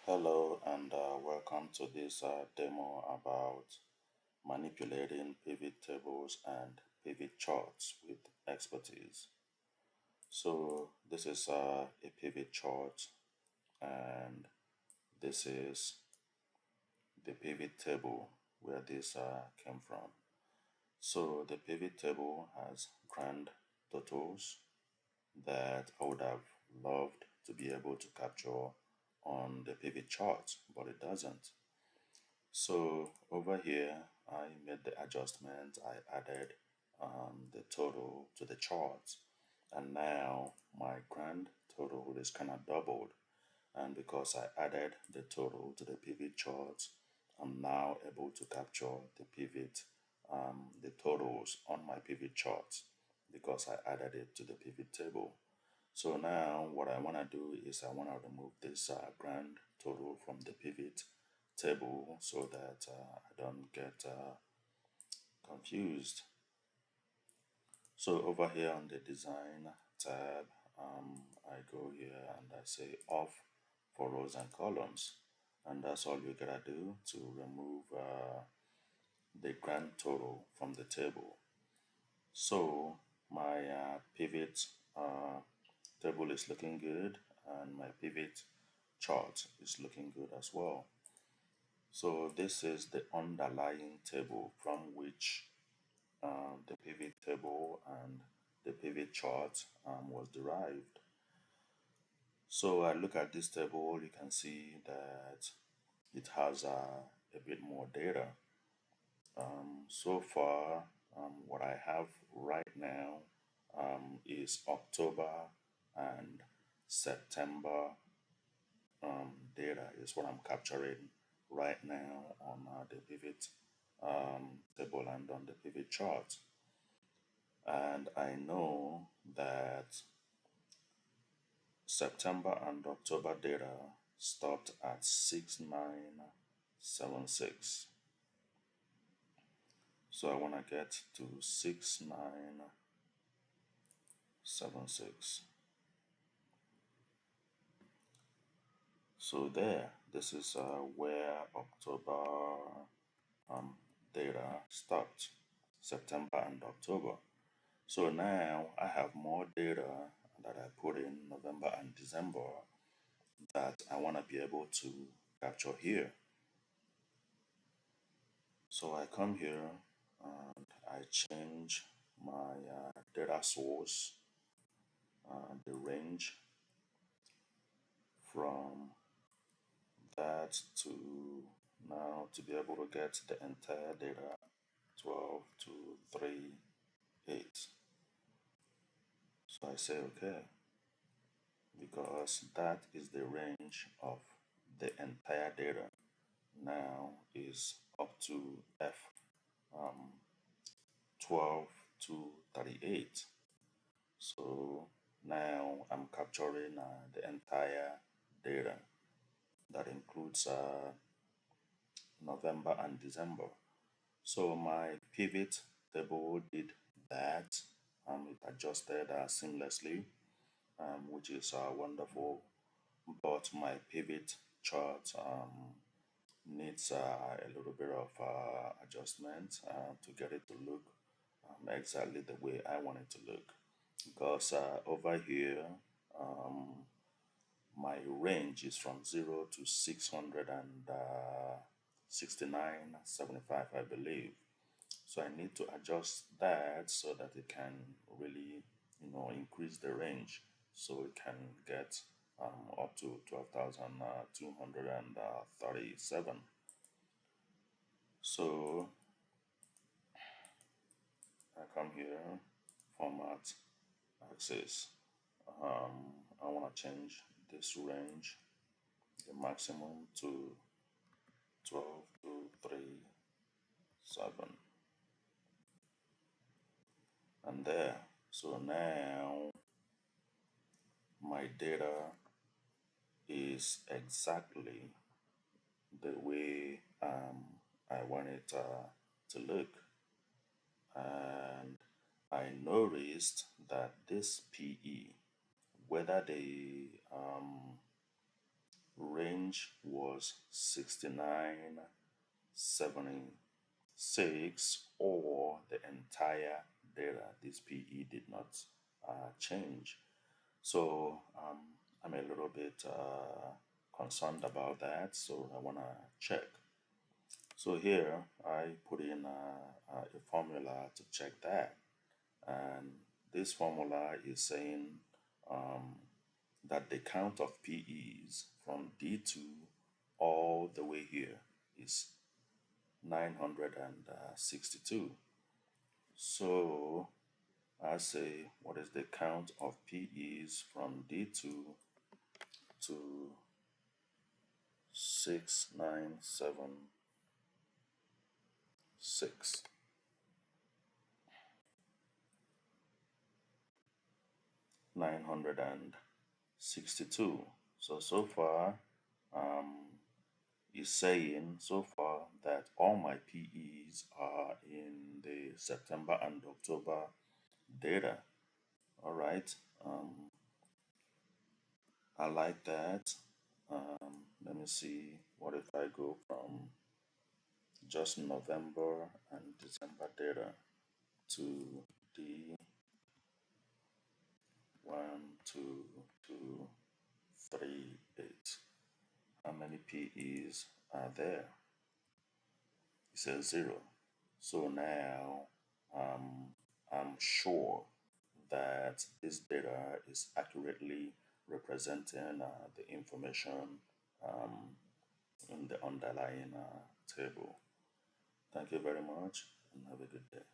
Hello and welcome to this demo about manipulating pivot tables and pivot charts with expertise. So this is a pivot chart and this is the pivot table where this came from. So the pivot table has grand totals that I would have loved to be able to capture on the pivot chart, but it doesn't. So over here, I made the adjustment. I added the total to the chart, and now my grand total is kind of doubled. And because I added the total to the pivot chart, I'm now able to capture the totals on my pivot chart because I added it to the pivot table. So now what I want to do is I want to remove this grand total from the pivot table so that I don't get confused. So over here on the design tab, I go here and I say off for rows and columns, and that's all you gotta do to remove the grand total from the table. So my pivot table is looking good and my pivot chart is looking good as well. So this is the underlying table from which the pivot table and the pivot chart was derived. So I look at this table, you can see that it has a bit more data. So far, what I have right now is October and September data is what I'm capturing right now on the pivot table and on the pivot chart. And I know that September and October data stopped at 6976. So I want to get to 6976. So there, this is where October um, data stopped, September and October. So now I have more data that I put in November and December that I want to be able to capture here. So I come here and I change my data source, the range from that to now to be able to get the entire data 12 to 3 8. So I say okay because that is the range of the entire data now is up to F um, 12 to 38. So now I'm capturing the entire data that includes November and December. So my pivot table did that. It adjusted seamlessly, which is wonderful. But my pivot chart needs a little bit of adjustment to get it to look exactly the way I want it to look. Because over here, um, my range is from 0 to 669.75, I believe. So I need to adjust that so that it can really, increase the range so it can get up to 12,237. So I come here, format, axis. I want to change this range, the maximum to 12,237, and there. So now my data is exactly the way I want it to look. And I noticed that this PE, whether range was 6976, or the entire data. This PE did not change. So I'm a little bit concerned about that. So I want to check. So here I put in a formula to check that. And this formula is saying um, that the count of PEs from D2 all the way here is 962. So I say, what is the count of PEs from D2 to 6976? 962. So far, is saying so far that all my PEs are in the September and October data. All right. I like that. Let me see. What if I go from just November and December data to D12238? How many PEs are there? It says 0. So now I'm sure that this data is accurately representing the information um, in the underlying table. Thank you very much and have a good day.